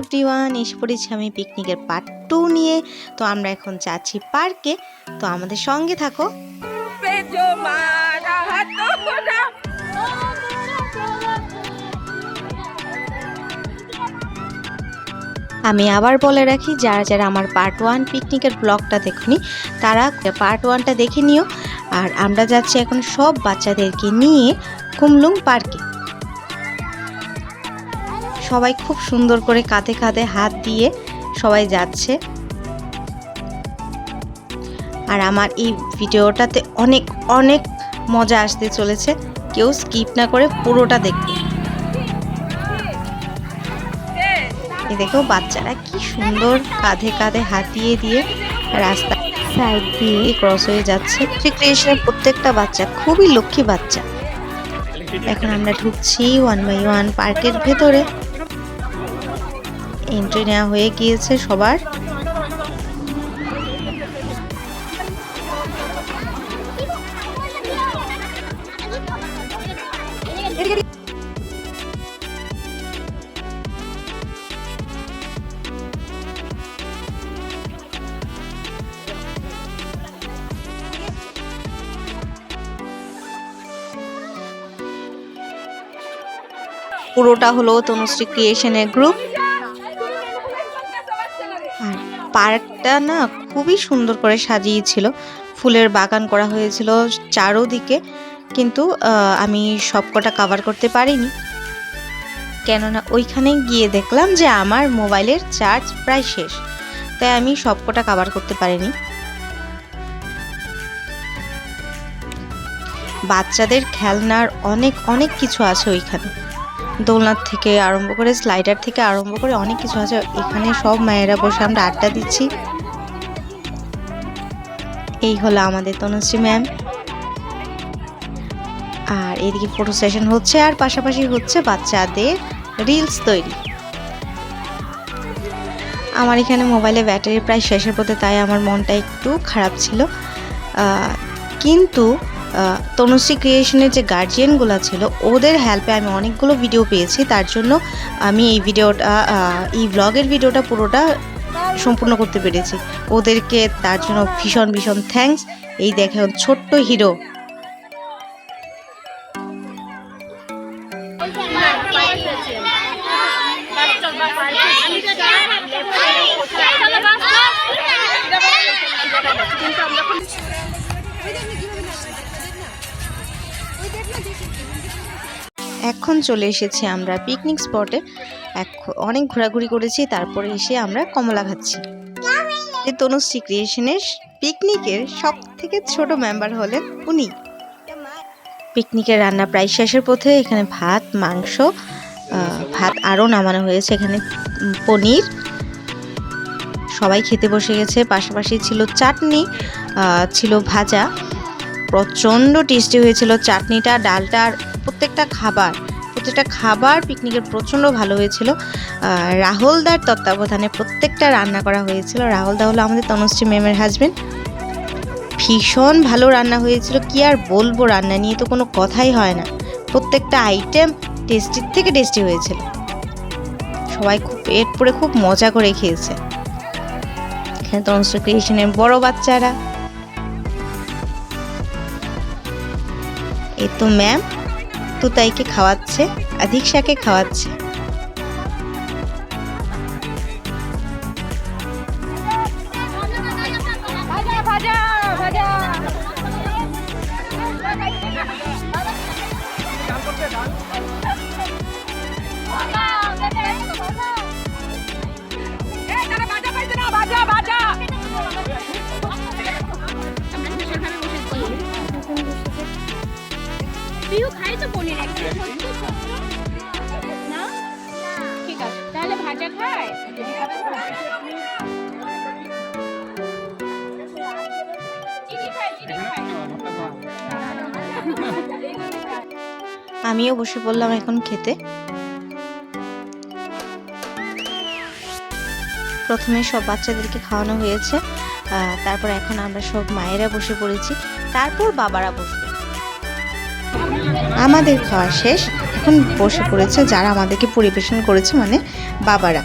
Everyone, এসে পড়েছি আমি পিকনিকের পার্ট 2 নিয়ে। তো আমরা এখন যাচ্ছি পার্কে, তো আমাদের সঙ্গে থাকো। আমি আবার বলে রাখি, যারা যারা আমার পার্ট 1 পিকনিকের ব্লগটা দেখনি তারা পার্ট 1টা দেখে নিও। আর আমরা যাচ্ছি এখন সব বাচ্চাদেরকে নিয়ে কুমলুং পার্কে। সবাই খুব সুন্দর করে কাঁধে কাঁধে হাত দিয়ে সবাই যাচ্ছে। আর আমার এই ভিডিওটাতে অনেক অনেক মজা আসতে চলেছে, কেউ স্কিপ না করে পুরোটা দেখবে। এই দেখো বাচ্চারা কি সুন্দর কাঁধে কাঁধে হাত দিয়ে দিয়ে রাস্তা সাইড দিয়ে ক্রস হয়ে যাচ্ছে। ক্রিয়েশনের প্রত্যেকটা বাচ্চা খুবই লক্ষ্মী বাচ্চা। এখন আমরা ঢুকছি 1 by 1 পার্কের ভেতরে। এন্ট্রি নেওয়া হয়ে গিয়েছে সবার। পুরোটা হলো তনুশ্রী ক্রিয়েশনের গ্রুপ। আর পার্কটা না খুবই সুন্দর করে সাজিয়েছিল, ফুলের বাগান করা হয়েছিল চারোদিকে, কিন্তু আমি সবকটা কভার করতে পারিনি, কেননা ওইখানে গিয়ে দেখলাম যে আমার মোবাইলের চার্জ প্রায় শেষ, তাই আমি সবকটা কভার করতে পারিনি। বাচ্চাদের খেলনার অনেক অনেক কিছু আছে ওইখানে, দোলনার থেকে আরম্ভ করে স্লাইডার থেকে আরম্ভ করে অনেক কিছু আছে এখানে। সব মায়েরা বসে আমরা আড্ডা দিচ্ছি। এই হলো আমাদের তনুশ্রী ম্যাম। আর এদিকে ফটো সেশন হচ্ছে, আর পাশাপাশি হচ্ছে বাচ্চাদের রিলস তৈরি। আমার এখানে মোবাইলে ব্যাটারি প্রায় শেষের পথে, তাই আমার মনটা একটু খারাপ ছিল। কিন্তু তনুশ্রী ক্রিয়েশনের যে গার্জিয়ানগুলো ছিল ওদের হেল্পে আমি অনেকগুলো ভিডিও পেয়েছি, তার জন্য আমি এই ব্লগের ভিডিওটা পুরোটা সম্পূর্ণ করতে পেরেছি। ওদেরকে তার জন্য ভীষণ ভীষণ থ্যাঙ্কস। এই দেখে ছোট্ট হিরো। এখন চলে এসেছি আমরা পিকনিক স্পটে। অনেক ঘোরাঘুরি করেছি, তারপরে এসে আমরা কমলা খাচ্ছি। তনুশ্রী ক্রিয়েশনের পিকনিকের সব থেকে ছোট মেম্বার হলেন উনি। পিকনিকের রান্না প্রায় শেষের পথে। এখানে ভাত, মাংস, ভাত আরও নামানো হয়েছে, এখানে পনির। সবাই খেতে বসে গেছে। পাশাপাশি ছিল চাটনি, ছিল ভাজা। প্রচণ্ড টেস্টি হয়েছিল চাটনিটা, ডালটা, আর প্রত্যেকটা খাবার পিকনিকের প্রচণ্ড ভালো হয়েছিল। রাহুলদার তত্ত্বাবধানে প্রত্যেকটা রান্না করা হয়েছিল। রাহুলদা হলো আমাদের তনুশ্রী ম্যামের হাজবেন্ড। ভীষণ ভালো রান্না হয়েছিল, কি আর বলবো, রান্না নিয়ে তো কোনো কথাই হয় না। প্রত্যেকটা আইটেম টেস্টির থেকে টেস্টি হয়েছিল। সবাই খুব পেট পুরে খুব মজা করে খেয়েছে। এখানে তনুশ্রী ক্রিয়েশনের বড় বাচ্চারা। এই তো ম্যাম তুতাইকে খাওয়াচ্ছে, আধিকশাকে খাওয়াচ্ছে। ঠিক আছে, তাহলে ভাজা খায়। আমিও বসে পড়লাম এখন খেতে। প্রথমে সব বাচ্চাদেরকে খাওয়ানো হয়েছে, তারপর এখন আমরা সব মায়েরা বসে পড়েছি, তারপর বাবারা বসবে। আমাদের খাওয়া শেষ, এখন বসে পড়েছে যারা আমাদেরকে পরিবেশন করেছে, মানে বাবারা।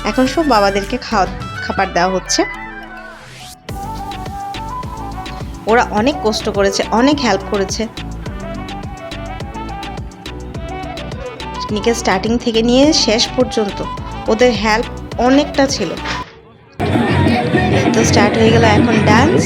এখন সব বাবাদেরকে খাবার দেওয়া হচ্ছে। ওরা অনেক কষ্ট করেছে, অনেক হেল্প করেছে। পিকনিকের স্টার্টিং থেকে নিয়ে শেষ পর্যন্ত ওদের হেল্প অনেকটা ছিল। তো স্টার্ট হয়ে গেল এখন ডান্স।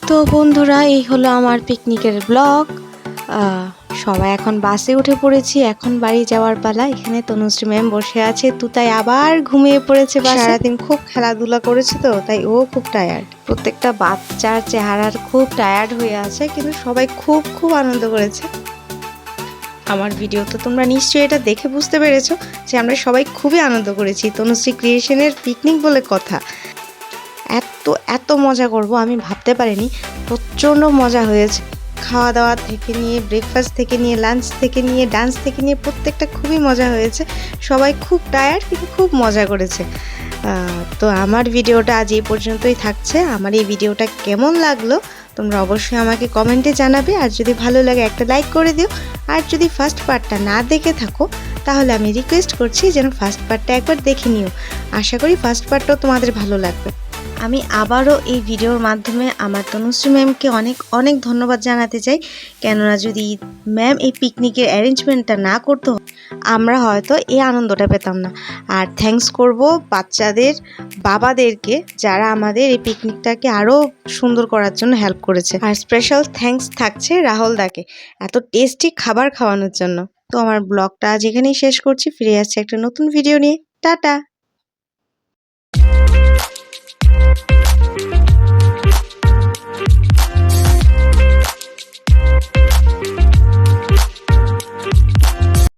তো বন্ধুরা, এই হলো আমার পিকনিকের ব্লগ। সবাই এখন বাসে উঠে পড়েছি, এখন বাড়ি যাওয়ার পালা। এখানে তনুশ্রী ম্যাম বসে আছে, তুতাই আবার ঘুমিয়ে পড়েছে। সারাদিন খুব খেলাধুলা করেছে তো তাই ও খুব টায়ার্ড। প্রত্যেকটা বাচ্চার চেহারার খুব টায়ার্ড হয়ে আছে, কিন্তু সবাই খুব খুব আনন্দ করেছে। আমার ভিডিও তো তোমরা নিশ্চয়ই এটা দেখে বুঝতে পেরেছো যে আমরা সবাই খুবই আনন্দ করেছি। তনুশ্রী ক্রিয়েশনের পিকনিক বলে কথা, এত মজা করব আমি ভাবতে পারিনি। প্রচণ্ড মজা হয়েছে। খাওয়া দাওয়া থেকে নিয়ে, ব্রেকফাস্ট থেকে নিয়ে, লাঞ্চ থেকে নিয়ে, ডান্স থেকে নিয়ে প্রত্যেকটা খুবই মজা হয়েছে। সবাই খুব টায়ার্ড কিন্তু খুব মজা করেছে। তো আমার ভিডিওটা আজ এই পর্যন্তই থাকছে। আমার এই ভিডিওটা কেমন লাগলো তোমরা অবশ্যই আমাকে কমেন্টে জানাবে, আর যদি ভালো লাগে একটা লাইক করে দিও। আর যদি ফার্স্ট পার্টটা না দেখে থাকো তাহলে আমি রিকোয়েস্ট করছি যেন ফার্স্ট পার্টটা একবার দেখে নিও। আশা করি ফার্স্ট পার্টটাও তোমাদের ভালো লাগবে। আমি আবারও এই ভিডিওর মাধ্যমে আমার তনুশ্রী ম্যামকে অনেক অনেক ধন্যবাদ জানাতে চাই, কেননা যদি ম্যাম এই পিকনিকের অ্যারেঞ্জমেন্টটা না করতো আমরা হয়তো এই আনন্দটা পেতাম না। আর থ্যাঙ্কস করব বাচ্চাদের বাবাদেরকে, যারা আমাদের এই পিকনিকটাকে আরও সুন্দর করার জন্য হেল্প করেছে। আর স্পেশাল থ্যাঙ্কস থাকছে রাহুল দাকে এত টেস্টি খাবার খাওয়ানোর জন্য। তো আমার ব্লগটা আজ এখানেই শেষ করছি, ফিরে আসছে একটা নতুন ভিডিও নিয়ে। টাটা।